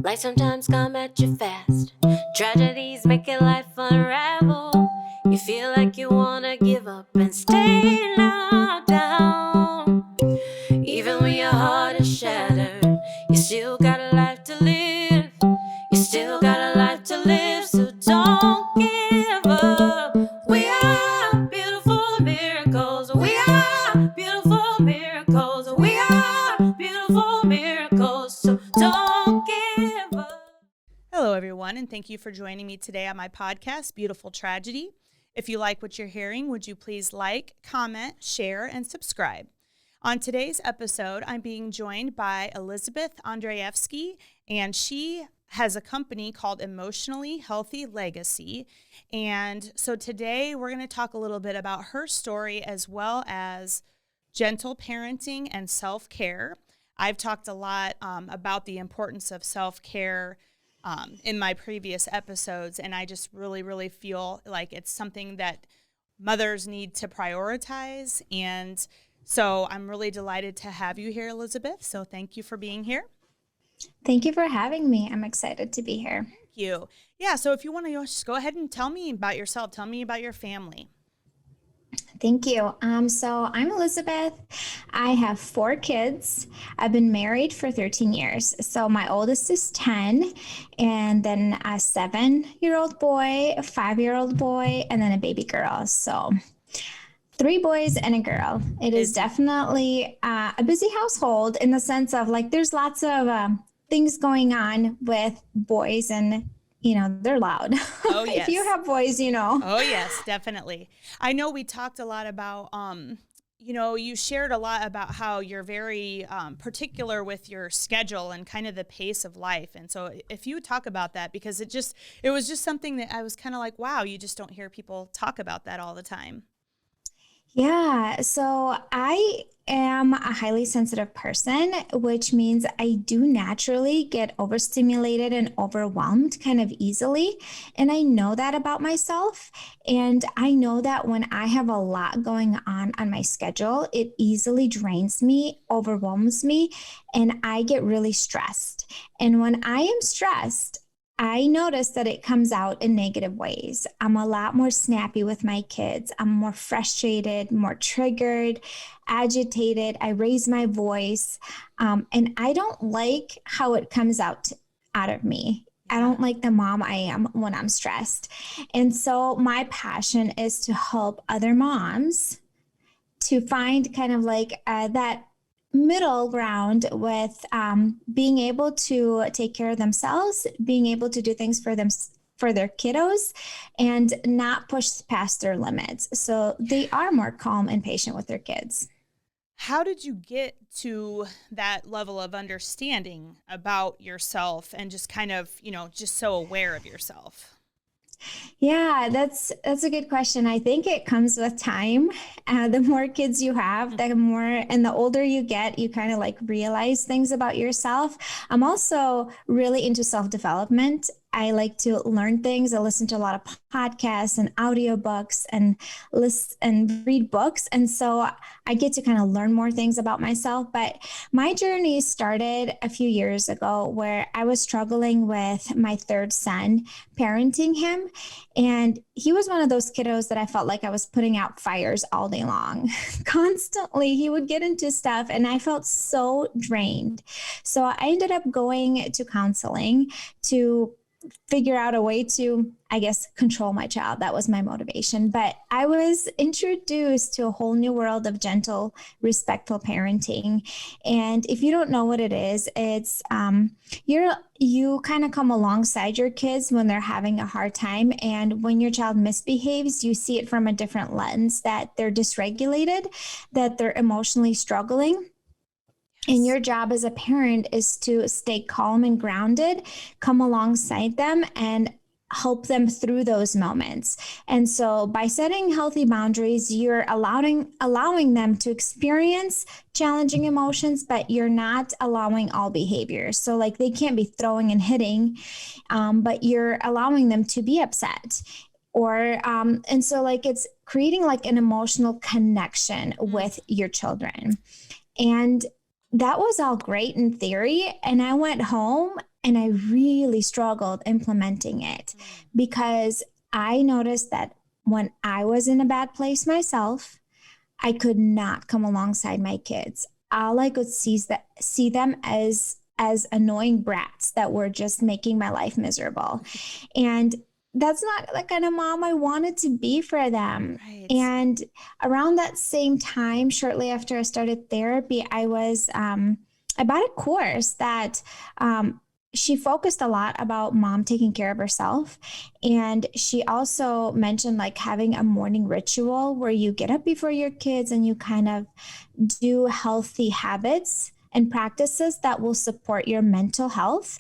Life sometimes come at you fast. Tragedies make your life unravel. You feel like you wanna give up and stay knocked down. Even when your heart is shattered, you still got a life to live. You still got a life to live, so don't give up. We are beautiful miracles. We are beautiful miracles. We are beautiful miracles, so don't give up. Hello, everyone, and thank you for joining me today on my podcast, Beautiful Tragedy. If you like what you're hearing, would you please like, comment, share, and subscribe? On today's episode, I'm being joined by Elizabeth Andreevsky, and she has a company called Emotionally Healthy Legacy. And so today we're going to talk a little bit about her story as well as gentle parenting and self-care. I've talked a lot about the importance of self-care in my previous episodes, and I just really feel like it's something that mothers need to prioritize. And so I'm really delighted to have you here, Elizabeth. So thank you for being here. Thank you for having me. I'm excited to be here. Thank you. Yeah, so if you want to just go ahead and tell me about yourself, tell me about your family. Thank you. So I'm Elizabeth. I have 4 kids. I've been married for 13 years. So my oldest is 10, and then a 7-year-old boy, a 5-year-old boy, and then a baby girl. So 3 boys and a girl. It is definitely a busy household in the sense of like there's lots of things going on with boys, and they're loud. Oh, yes. If you have boys, Oh, yes, definitely. I know we talked a lot about, you shared a lot about how you're very particular with your schedule and kind of the pace of life. And so if you would talk about that, because it was just something that I was kind of like, wow, you just don't hear people talk about that all the time. Yeah, so I am a highly sensitive person, which means I do naturally get overstimulated and overwhelmed kind of easily. And I know that about myself. And I know that when I have a lot going on my schedule, it easily drains me, overwhelms me, and I get really stressed. And when I am stressed, I notice that it comes out in negative ways. I'm a lot more snappy with my kids. I'm more frustrated, more triggered, agitated. I raise my voice. And I don't like how it comes out of me. I don't like the mom I am when I'm stressed. And so my passion is to help other moms to find kind of like that middle ground with being able to take care of themselves, being able to do things for them, for their kiddos, and not push past their limits. So they are more calm and patient with their kids. How did you get to that level of understanding about yourself and just kind of, just so aware of yourself? Yeah, that's a good question. I think it comes with time. The more kids you have, the more, and the older you get, you kind of like realize things about yourself. I'm also really into self-development. I like to learn things. I listen to a lot of podcasts and audiobooks and listen and read books. And so I get to kind of learn more things about myself. But my journey started a few years ago where I was struggling with my 3rd son, parenting him. And he was one of those kiddos that I felt like I was putting out fires all day long. Constantly, he would get into stuff and I felt so drained. So I ended up going to counseling to figure out a way to, I guess, control my child. That was my motivation. But I was introduced to a whole new world of gentle, respectful parenting. And if you don't know what it is, it's you kind of come alongside your kids when they're having a hard time. And when your child misbehaves, you see it from a different lens, that they're dysregulated, that they're emotionally struggling. And your job as a parent is to stay calm and grounded, come alongside them and help them through those moments. And so by setting healthy boundaries, you're allowing them to experience challenging emotions, but you're not allowing all behaviors. So like they can't be throwing and hitting, but you're allowing them to be upset. And so like it's creating like an emotional connection with your children. And that was all great in theory. And I went home And I really struggled implementing it because I noticed that when I was in a bad place myself, I could not come alongside my kids. All I could see them as annoying brats that were just making my life miserable. And that's not the kind of mom I wanted to be for them. Right. And around that same time, shortly after I started therapy, I bought a course that she focused a lot about mom taking care of herself. And she also mentioned like having a morning ritual where you get up before your kids and you kind of do healthy habits and practices that will support your mental health.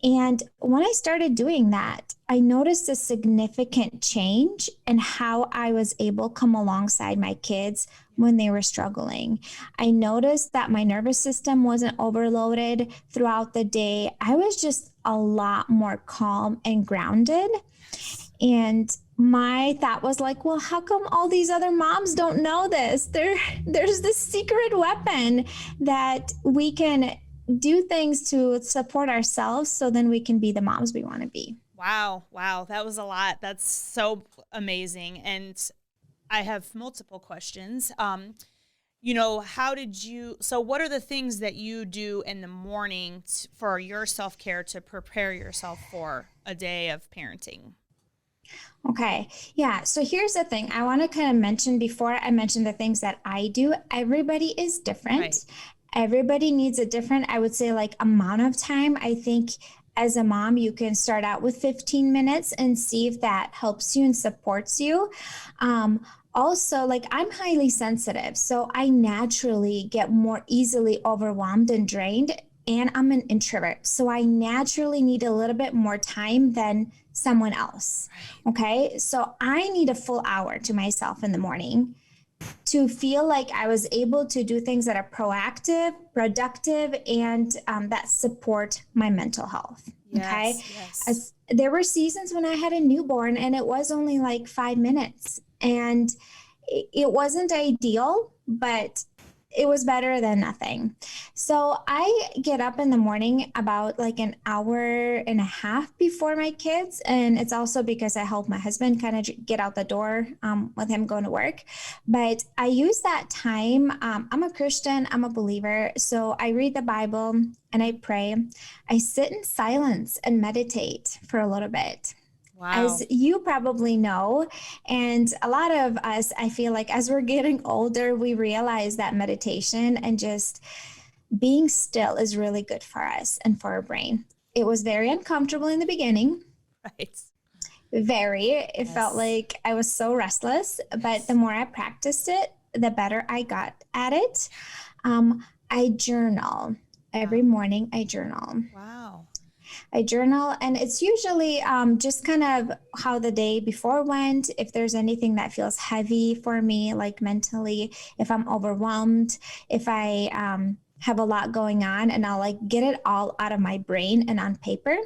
And when I started doing that, I noticed a significant change in how I was able to come alongside my kids when they were struggling. I noticed that my nervous system wasn't overloaded throughout the day. I was just a lot more calm and grounded. And my thought was like, well, how come all these other moms don't know this? There's this secret weapon that we can do things to support ourselves so then we can be the moms we want to be. Wow. That was a lot. That's so amazing. And I have multiple questions. So what are the things that you do in the morning for your self-care to prepare yourself for a day of parenting? Okay. Yeah. So here's the thing. I want to kind of mention before I mention the things that I do, everybody is different. Right. Everybody needs a different, I would say, like amount of time. I think as a mom, you can start out with 15 minutes and see if that helps you and supports you. Also, like I'm highly sensitive, so I naturally get more easily overwhelmed and drained. And I'm an introvert, so I naturally need a little bit more time than someone else. Okay. So I need a full hour to myself in the morning to feel like I was able to do things that are proactive, productive, and that support my mental health. Okay. Yes. There were seasons when I had a newborn and it was only like 5 minutes and it wasn't ideal, but it was better than nothing. So I get up in the morning about like an hour and a half before my kids. And it's also because I help my husband kind of get out the door with him going to work. But I use that time. I'm a Christian, I'm a believer. So I read the Bible and I pray. I sit in silence and meditate for a little bit. Wow. As you probably know, and a lot of us, I feel like as we're getting older, we realize that meditation and just being still is really good for us and for our brain. It was very uncomfortable in the beginning. Right. It felt like I was so restless, but the more I practiced it, the better I got at it. I journal. Every morning I journal. Wow. I journal, and it's usually just kind of how the day before went. If there's anything that feels heavy for me, like mentally, if I'm overwhelmed, if I have a lot going on, and I'll like get it all out of my brain and on paper.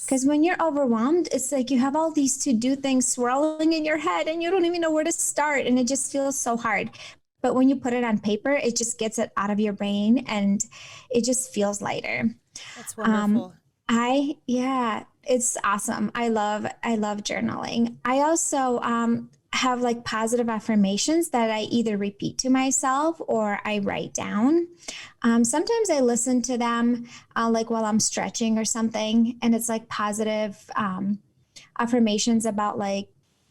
Because when you're overwhelmed, it's like you have all these to-do things swirling in your head and you don't even know where to start, and it just feels so hard. But when you put it on paper, it just gets it out of your brain and it just feels lighter. That's wonderful. It's awesome. I love journaling. I also have like positive affirmations that I either repeat to myself or I write down. Sometimes I listen to them like while I'm stretching or something, and it's like positive affirmations about like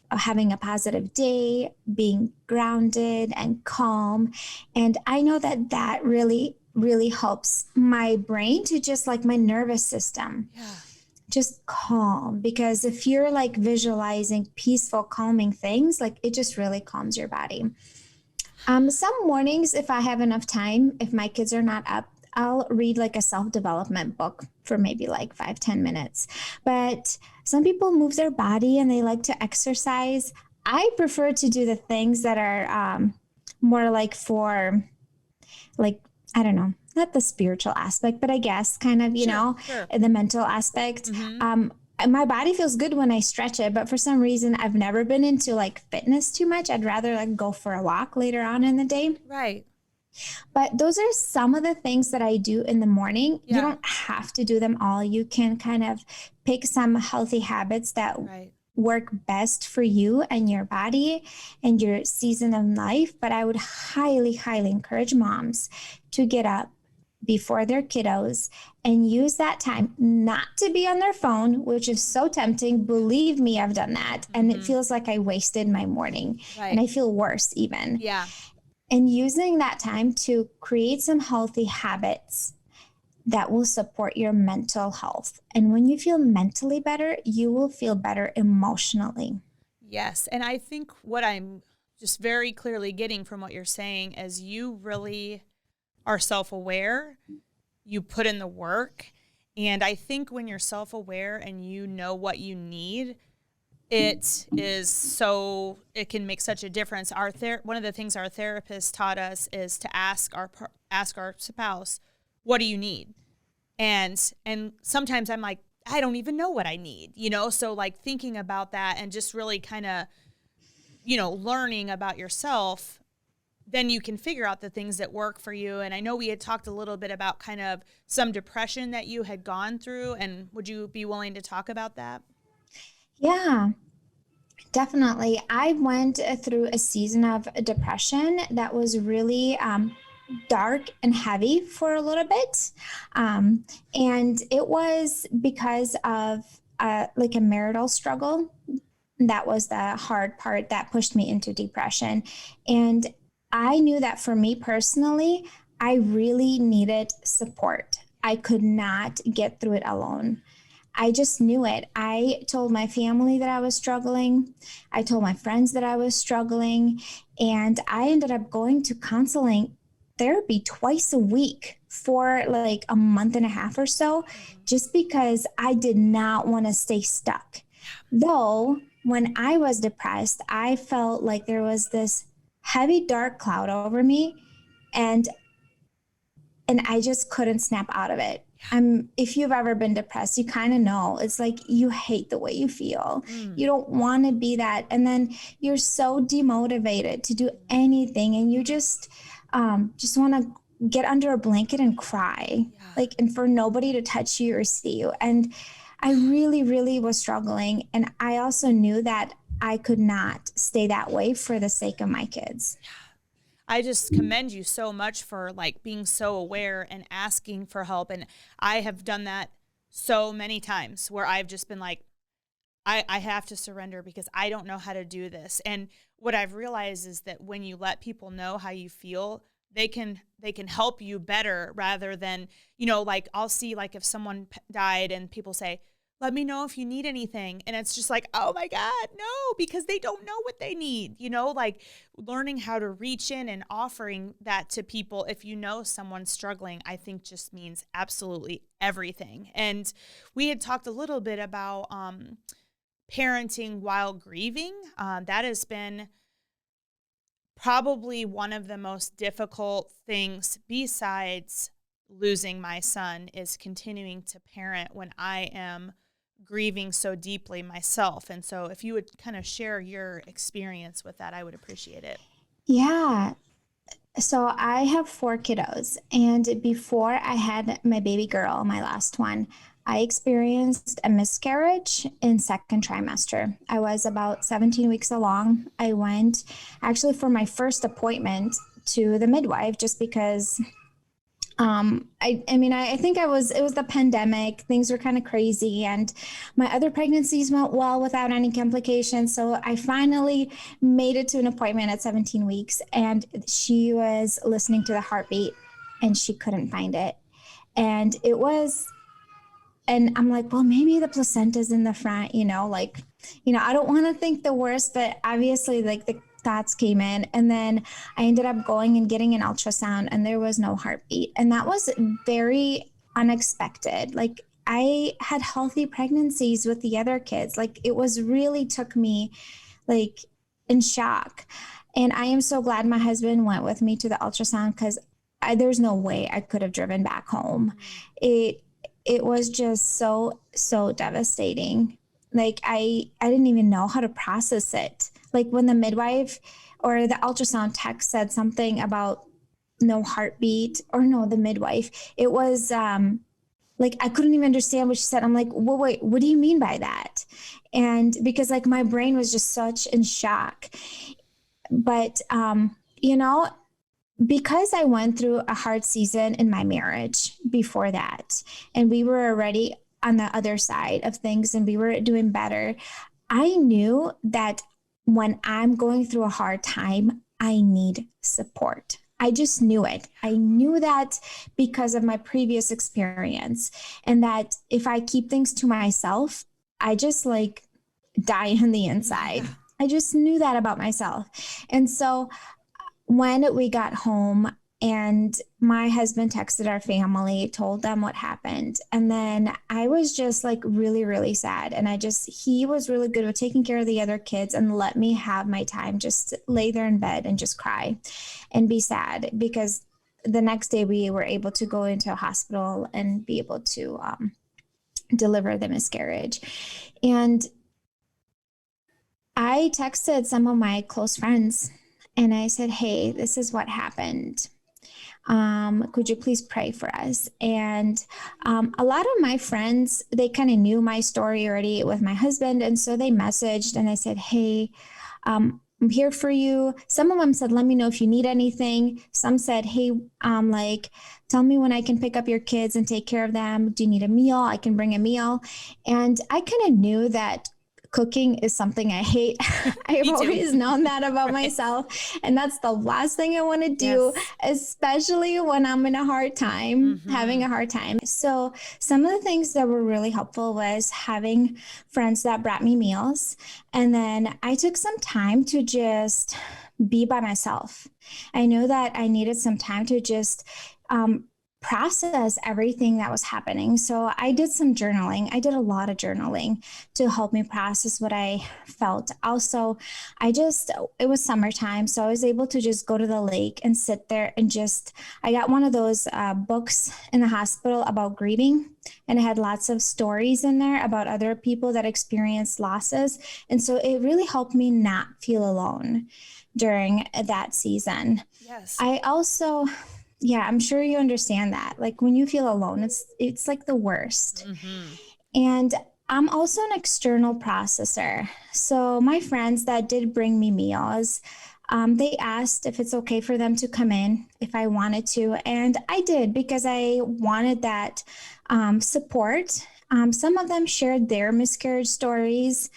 having a positive day, being grounded and calm. And I know that really helps my brain to just like my nervous system. Yeah. Just calm, because if you're like visualizing peaceful, calming things, like it just really calms your body. Some mornings, if I have enough time, if my kids are not up, I'll read like a self-development book for maybe like 5-10 minutes. But some people move their body and they like to exercise. I prefer to do the things that are more like for like, I don't know, not the spiritual aspect, but I guess kind of, Sure. the mental aspect. My body feels good when I stretch it, but for some reason I've never been into like fitness too much. I'd rather like go for a walk later on in the day. Right. But those are some of the things that I do in the morning. Yeah. You don't have to do them all. You can kind of pick some healthy habits that Right. work best for you and your body and your season of life. But I would highly, highly encourage moms to get up before their kiddos and use that time not to be on their phone, which is so tempting. Believe me, I've done that. And it feels like I wasted my morning, Right. and I feel worse even. Yeah. And using that time to create some healthy habits that will support your mental health. And when you feel mentally better, you will feel better emotionally. Yes. And I think what I'm just very clearly getting from what you're saying is you really are self-aware, you put in the work. And I think when you're self-aware and you know what you need, it can make such a difference. One of the things our therapist taught us is to ask our spouse, what do you need? And sometimes I'm like, I don't even know what I need, So like thinking about that and just really kind of, learning about yourself, then you can figure out the things that work for you. And I know we had talked a little bit about kind of some depression that you had gone through. And would you be willing to talk about that? Yeah, definitely. I went through a season of depression that was really dark and heavy for a little bit. And it was because of like a marital struggle. That was the hard part that pushed me into depression. And I knew that for me personally, I really needed support. I could not get through it alone. I just knew it. I told my family that I was struggling. I told my friends that I was struggling. And I ended up going to counseling therapy twice a week for like a month and a half or so, just because I did not want to stay stuck. Though, when I was depressed, I felt like there was this heavy dark cloud over me, and I just couldn't snap out of it. If you've ever been depressed, you kind of know it's like you hate the way you feel. You don't want to be that. And then you're so demotivated to do anything, and you just want to get under a blanket and cry, like, and for nobody to touch you or see you. And I really, really was struggling. And I also knew that I could not stay that way for the sake of my kids. I just commend you so much for like being so aware and asking for help. And I have done that so many times where I've just been like, I have to surrender because I don't know how to do this. And what I've realized is that when you let people know how you feel, they can help you better rather than, like I'll see like if someone died and people say, let me know if you need anything. And it's just like, oh my God, no, because they don't know what they need, like learning how to reach in and offering that to people. If you know someone's struggling, I think just means absolutely everything. And we had talked a little bit about parenting while grieving. That has been probably one of the most difficult things besides losing my son is continuing to parent when I am grieving so deeply myself. And so if you would kind of share your experience with that, I would appreciate it. Yeah. So I have 4 kiddos, and before I had my baby girl, my last one, I experienced a miscarriage in second trimester. I was about 17 weeks along. I went actually for my first appointment to the midwife just because I think it was the pandemic. Things were kind of crazy, and my other pregnancies went well without any complications. So I finally made it to an appointment at 17 weeks, and she was listening to the heartbeat and she couldn't find it. And I'm like, well, maybe the placenta's in the front, I don't want to think the worst, but obviously like the thoughts came in. And then I ended up going and getting an ultrasound, and there was no heartbeat. And that was very unexpected. Like, I had healthy pregnancies with the other kids. Like, it was really took me like in shock. And I am so glad my husband went with me to the ultrasound, because there's no way I could have driven back home. It was just so devastating. Like, I didn't even know how to process it. Like, when the midwife or the ultrasound tech said something about no heartbeat, or no, the midwife. It was like, I couldn't even understand what she said. I'm like, well, wait, what do you mean by that? And because like my brain was just such in shock. But, you know, because I went through a hard season in my marriage before that, and we were already on the other side of things and we were doing better, I knew that when I'm going through a hard time, I need support. I just knew it. I knew that because of my previous experience, and that if I keep things to myself, I just like die on the inside. Yeah. I just knew that about myself. And so when we got home and my husband texted our family, told them what happened. And then I was just like really, really sad. And he was really good with taking care of the other kids and let me have my time, just lay there in bed and just cry and be sad, because the next day we were able to go into a hospital and be able to deliver the miscarriage. And I texted some of my close friends and I said, hey, this is what happened. Could you please pray for us? And a lot of my friends, they kind of knew my story already with my husband. And so they messaged and I said, hey, I'm here for you. Some of them said, let me know if you need anything. Some said, hey, like, tell me when I can pick up your kids and take care of them. Do you need a meal? I can bring a meal. And I kind of knew that cooking is something I hate. I've always known that about myself. And that's the last thing I want to do, especially when I'm in a hard time, having a hard time. So some of the things that were really helpful was having friends that brought me meals. And then I took some time to just be by myself. I know that I needed some time to just process everything that was happening. So I did some journaling. I did a lot of journaling to help me process what I felt. Also, it was summertime, so I was able to just go to the lake and sit there and I got one of those books in the hospital about grieving, and it had lots of stories in there about other people that experienced losses. And so it really helped me not feel alone during that season. Yes. Yeah, I'm sure you understand that. Like when you feel alone, it's like the worst. And I'm also an external processor. So my friends that did bring me meals, they asked if it's okay for them to come in if I wanted to. And I did, because I wanted that support. Some of them shared their miscarriage stories,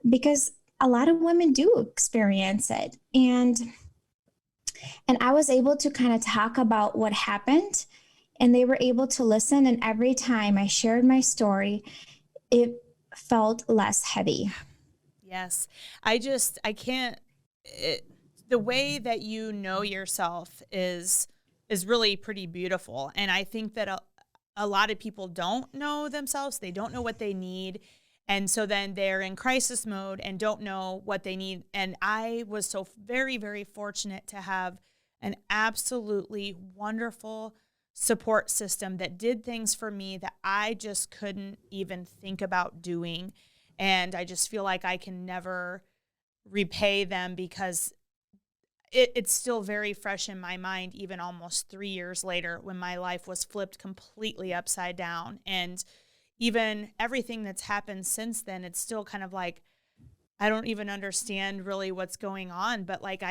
because a lot of women do experience it. And I was able to kind of talk about what happened, and they were able to listen. And every time I shared my story, it felt less heavy. Yes. The way that you know yourself is really pretty beautiful. And I think that a lot of people don't know themselves. They don't know what they need. And so then they're in crisis mode and don't know what they need. And I was so very, very fortunate to have an absolutely wonderful support system that did things for me that I just couldn't even think about doing. And I just feel like I can never repay them, because it's still very fresh in my mind, even almost 3 years later, when my life was flipped completely upside down. And even everything that's happened since then, it's still kind of like, I don't even understand really what's going on. But like,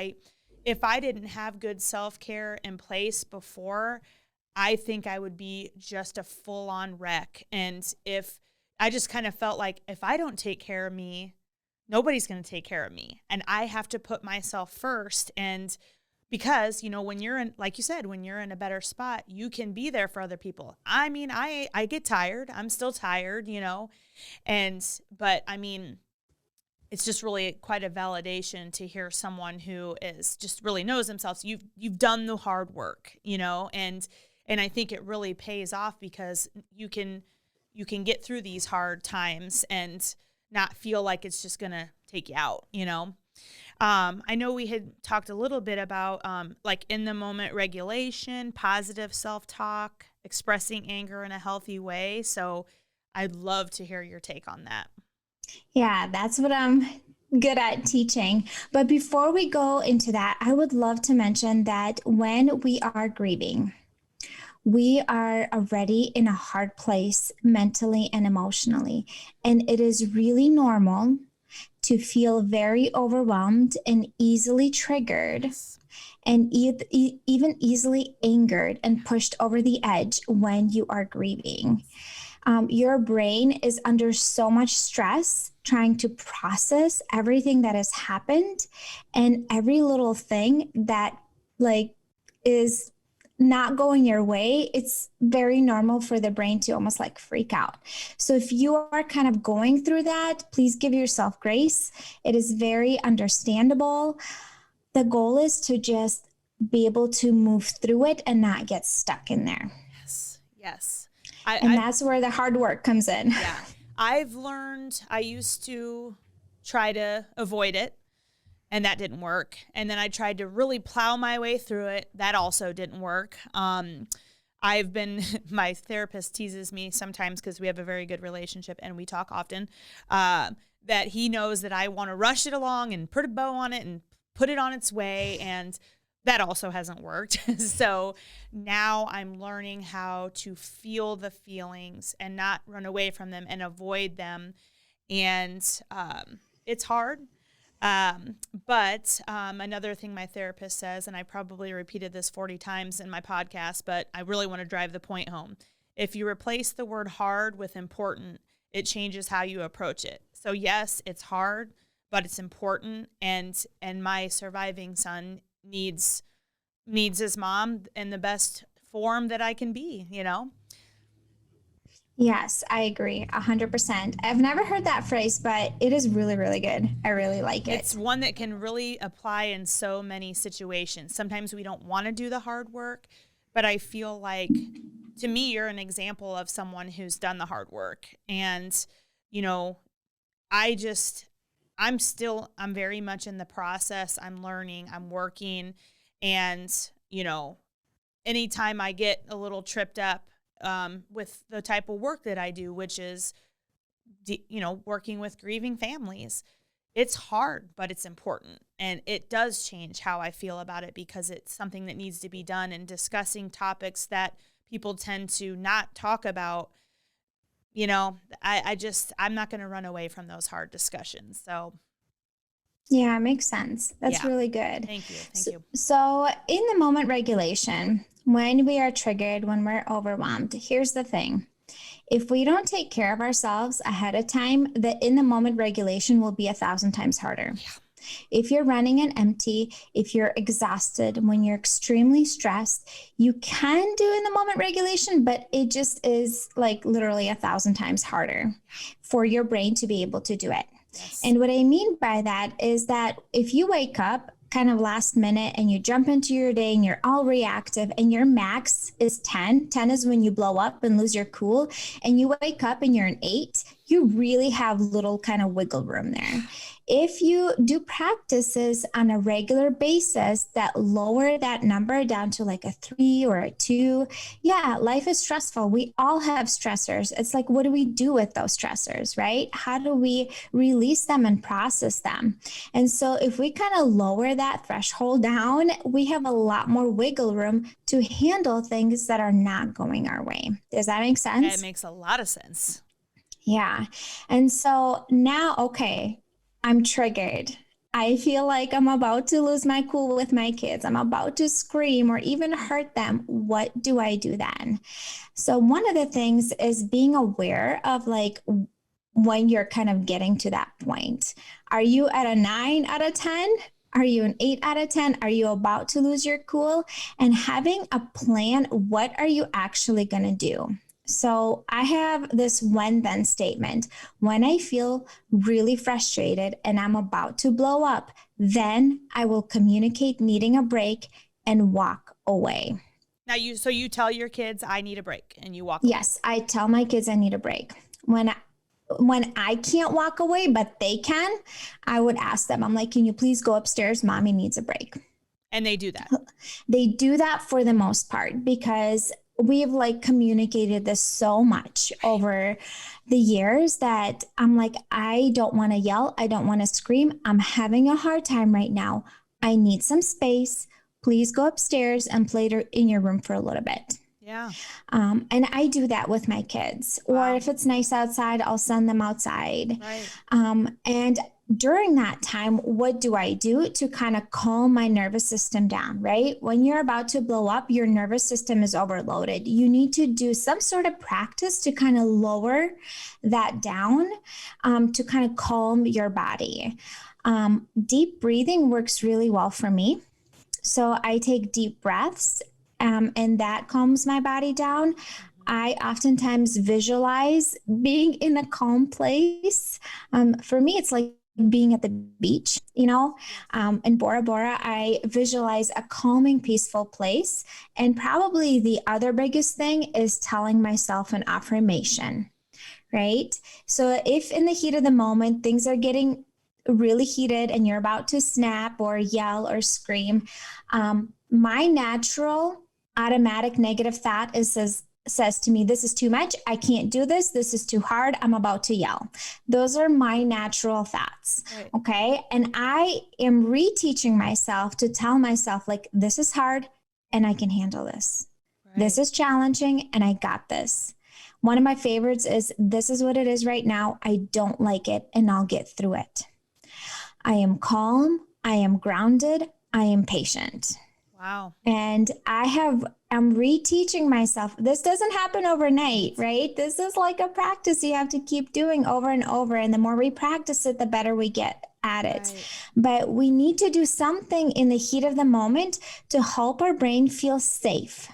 if I didn't have good self-care in place before, I think I would be just a full-on wreck. And if I just kind of felt like, if I don't take care of me, nobody's going to take care of me. And I have to put myself first. And because, when you're in, like you said, when you're in a better spot, you can be there for other people. I mean, I get tired. I'm still tired, but I mean, it's just really quite a validation to hear someone who is just really knows themselves. You've done the hard work, and I think it really pays off, because you can get through these hard times and not feel like it's just going to take you out, I know we had talked a little bit about like in the moment regulation, positive self-talk, expressing anger in a healthy way. So I'd love to hear your take on that. Yeah, that's what I'm good at teaching. But before we go into that, I would love to mention that when we are grieving, we are already in a hard place mentally and emotionally. And it is really normal to feel very overwhelmed and easily triggered and even easily angered and pushed over the edge when you are grieving. Your brain is under so much stress trying to process everything that has happened, and every little thing that like is not going your way, it's very normal for the brain to almost like freak out. So if you are kind of going through that, please give yourself grace. It is very understandable. The goal is to just be able to move through it and not get stuck in there. Yes. And that's where the hard work comes in. Yeah. I've learned, I used to try to avoid it, and that didn't work. And then I tried to really plow my way through it. That also didn't work. My therapist teases me sometimes because we have a very good relationship and we talk often, that he knows that I want to rush it along and put a bow on it and put it on its way. And that also hasn't worked. So now I'm learning how to feel the feelings and not run away from them and avoid them. And it's hard. But another thing my therapist says, and I probably repeated this 40 times in my podcast, but I really want to drive the point home. If you replace the word hard with important, it changes how you approach it. So yes, it's hard, but it's important. And my surviving son needs his mom in the best form that I can be, you know? Yes, I agree 100%. I've never heard that phrase, but it is really, really good. I really like it. It's one that can really apply in so many situations. Sometimes we don't want to do the hard work, but I feel like, to me, you're an example of someone who's done the hard work. And, you know, I'm very much in the process. I'm learning, I'm working. And, you know, anytime I get a little tripped up with the type of work that I do, which is, working with grieving families, it's hard, but it's important. And it does change how I feel about it because it's something that needs to be done, and discussing topics that people tend to not talk about. You know, I'm not going to run away from those hard discussions. So yeah, it makes sense. That's really good. Thank you. So in the moment regulation, when we are triggered, when we're overwhelmed, here's the thing. If we don't take care of ourselves ahead of time, the in the moment regulation will be 1,000 times harder. Yeah. If you're running on empty, if you're exhausted, when you're extremely stressed, you can do in the moment regulation, but it just is like literally 1,000 times harder for your brain to be able to do it. Yes. And what I mean by that is that if you wake up kind of last minute and you jump into your day and you're all reactive and your max is 10 is when you blow up and lose your cool, and you wake up and you're an 8, you really have little kind of wiggle room there. If you do practices on a regular basis that lower that number down to like a 3 or a 2, yeah, life is stressful. We all have stressors. It's like, what do we do with those stressors, right? How do we release them and process them? And so if we kind of lower that threshold down, we have a lot more wiggle room to handle things that are not going our way. Does that make sense? It makes a lot of sense. Yeah. And so now, okay, I'm triggered. I feel like I'm about to lose my cool with my kids. I'm about to scream or even hurt them. What do I do then? So one of the things is being aware of like when you're kind of getting to that point. Are you at a 9 out of 10? Are you an 8 out of 10? Are you about to lose your cool? And having a plan, what are you actually going to do? So I have this when then statement. When I feel really frustrated and I'm about to blow up, then I will communicate needing a break and walk away. Now you tell your kids, I need a break, and you walk away. Yes, I tell my kids I need a break. When I can't walk away, but they can, I would ask them, I'm like, can you please go upstairs? Mommy needs a break. And they do that. They do that for the most part because we've like communicated this so much over the years that I'm like, I don't want to yell. I don't want to scream. I'm having a hard time right now. I need some space. Please go upstairs and play in your room for a little bit. Yeah. And I do that with my kids. Or if it's nice outside, I'll send them outside. Right. And during that time, what do I do to kind of calm my nervous system down, right? When you're about to blow up, your nervous system is overloaded. You need to do some sort of practice to kind of lower that down, to kind of calm your body. Deep breathing works really well for me. So I take deep breaths, and that calms my body down. I oftentimes visualize being in a calm place. For me, it's like being at the beach, in Bora Bora. I visualize a calming, peaceful place. And probably the other biggest thing is telling myself an affirmation, right? So if in the heat of the moment, things are getting really heated and you're about to snap or yell or scream, my natural automatic negative thought says to me, this is too much. I can't do this. This is too hard. I'm about to yell. Those are my natural thoughts. Right. Okay. And I am reteaching myself to tell myself, like, this is hard and I can handle this. Right. This is challenging and I got this. One of my favorites is, this is what it is right now. I don't like it and I'll get through it. I am calm. I am grounded. I am patient. Wow. And I'm reteaching myself. This doesn't happen overnight, right? This is like a practice you have to keep doing over and over. And the more we practice it, the better we get at it. Right. But we need to do something in the heat of the moment to help our brain feel safe.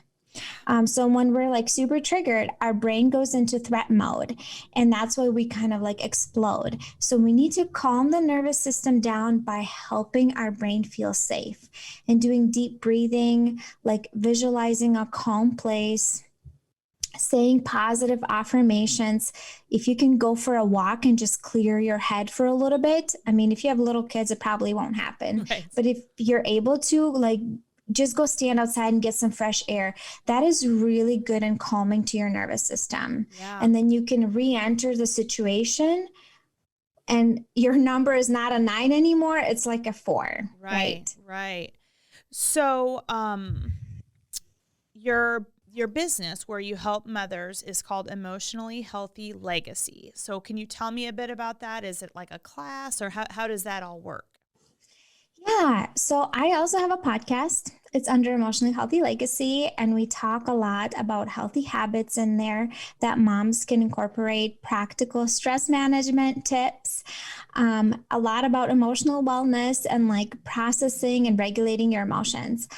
So when we're like super triggered, our brain goes into threat mode, and that's why we kind of like explode. So we need to calm the nervous system down by helping our brain feel safe and doing deep breathing, like visualizing a calm place, saying positive affirmations. If you can go for a walk and just clear your head for a little bit. I mean, if you have little kids, it probably won't happen. Right. But if you're able to, like, just go stand outside and get some fresh air. That is really good and calming to your nervous system. Yeah. And then you can re-enter the situation and your number is not a 9 anymore. It's like a 4. Right. So, your business where you help mothers is called Emotionally Healthy Legacy. So can you tell me a bit about that? Is it like a class, or how does that all work? Yeah. So I also have a podcast. It's under Emotionally Healthy Legacy, and we talk a lot about healthy habits in there that moms can incorporate, practical stress management tips, a lot about emotional wellness and like processing and regulating your emotions.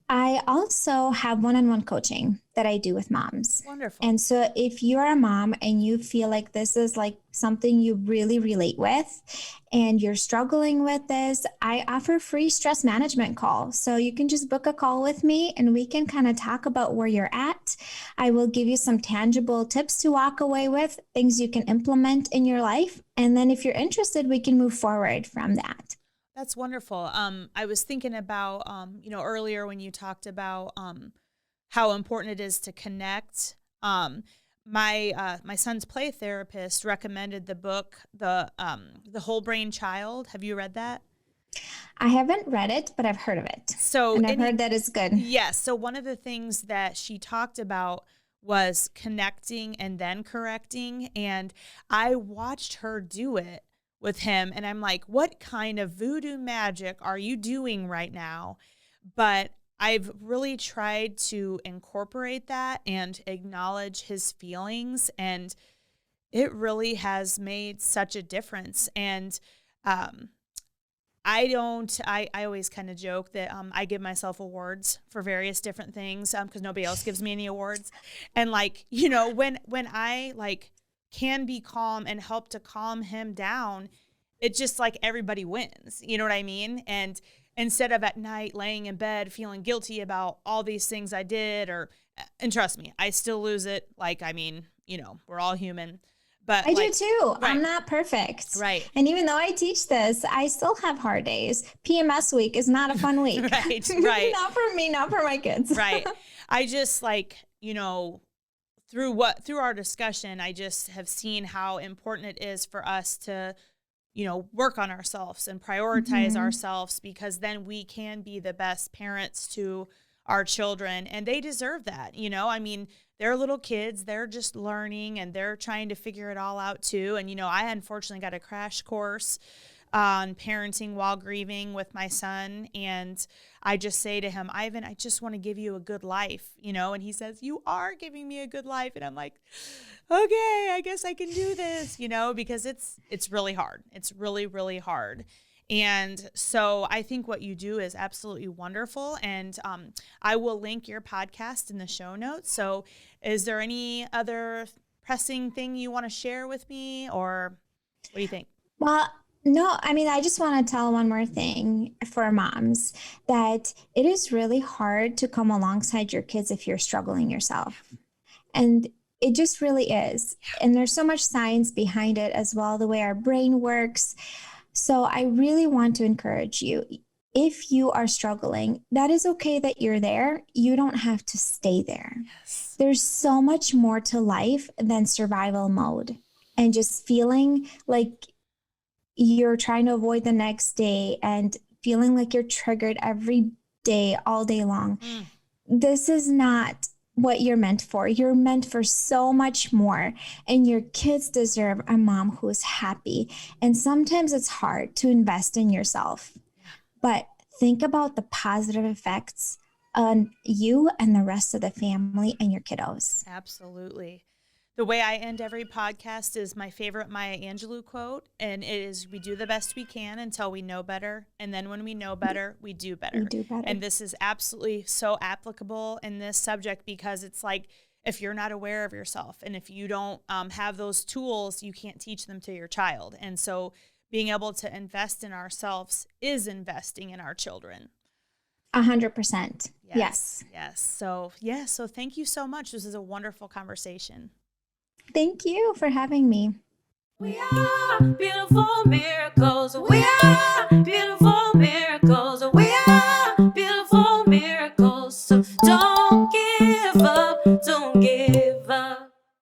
I also have one-on-one coaching that I do with moms. Wonderful. And so if you're a mom and you feel like this is like something you really relate with and you're struggling with this, I offer free stress management calls. So you can just book a call with me and we can kind of talk about where you're at. I will give you some tangible tips to walk away with, things you can implement in your life. And then if you're interested, we can move forward from that. That's wonderful. I was thinking about, earlier when you talked about how important it is to connect. My son's play therapist recommended the book, The Whole Brain Child. Have you read that? I haven't read it, but I've heard of it. And I've heard that it's good. Yes. So one of the things that she talked about was connecting and then correcting. And I watched her do it with him. And I'm like, what kind of voodoo magic are you doing right now? But I've really tried to incorporate that and acknowledge his feelings. And it really has made such a difference. And I always kind of joke that I give myself awards for various different things because nobody else gives me any awards. And like, when I like can be calm and help to calm him down, it's just like everybody wins. You know what I mean? And instead of at night laying in bed feeling guilty about all these things I did, and trust me, I still lose it. Like, I mean, we're all human. But I do too. right. I'm not perfect. Right. And even though I teach this, I still have hard days. PMS week is not a fun week. Right. Not for me, not for my kids. Right. I just through our discussion, I just have seen how important it is for us to, work on ourselves and prioritize ourselves, because then we can be the best parents to our children, and they deserve that. They're little kids, they're just learning and they're trying to figure it all out too. And, I unfortunately got a crash course on parenting while grieving with my son. And I just say to him, Ivan, I just want to give you a good life, and he says, you are giving me a good life. And I'm like, okay, I guess I can do this, because it's really hard. It's really, really hard. And so I think what you do is absolutely wonderful. And I will link your podcast in the show notes. So is there any other pressing thing you want to share with me, or what do you think? Well, no, I just want to tell one more thing for moms, that it is really hard to come alongside your kids if you're struggling yourself. And it just really is. And there's so much science behind it as well, the way our brain works. So I really want to encourage you, if you are struggling, that is okay that you're there. You don't have to stay there. Yes. There's so much more to life than survival mode and just feeling like you're trying to avoid the next day and feeling like you're triggered every day, all day long. This is not what you're meant for. You're meant for so much more, and your kids deserve a mom who is happy. And sometimes it's hard to invest in yourself, but think about the positive effects on you and the rest of the family and your kiddos. Absolutely. The way I end every podcast is my favorite Maya Angelou quote, and it is, we do the best we can until we know better. And then when we know better, we do better. We do better. And this is absolutely so applicable in this subject, because it's like, if you're not aware of yourself and if you don't have those tools, you can't teach them to your child. And so being able to invest in ourselves is investing in our children. 100%. Yes. So thank you so much. This is a wonderful conversation. Thank you for having me. We are beautiful miracles. We are beautiful miracles. We are beautiful miracles. So don't give up. Don't give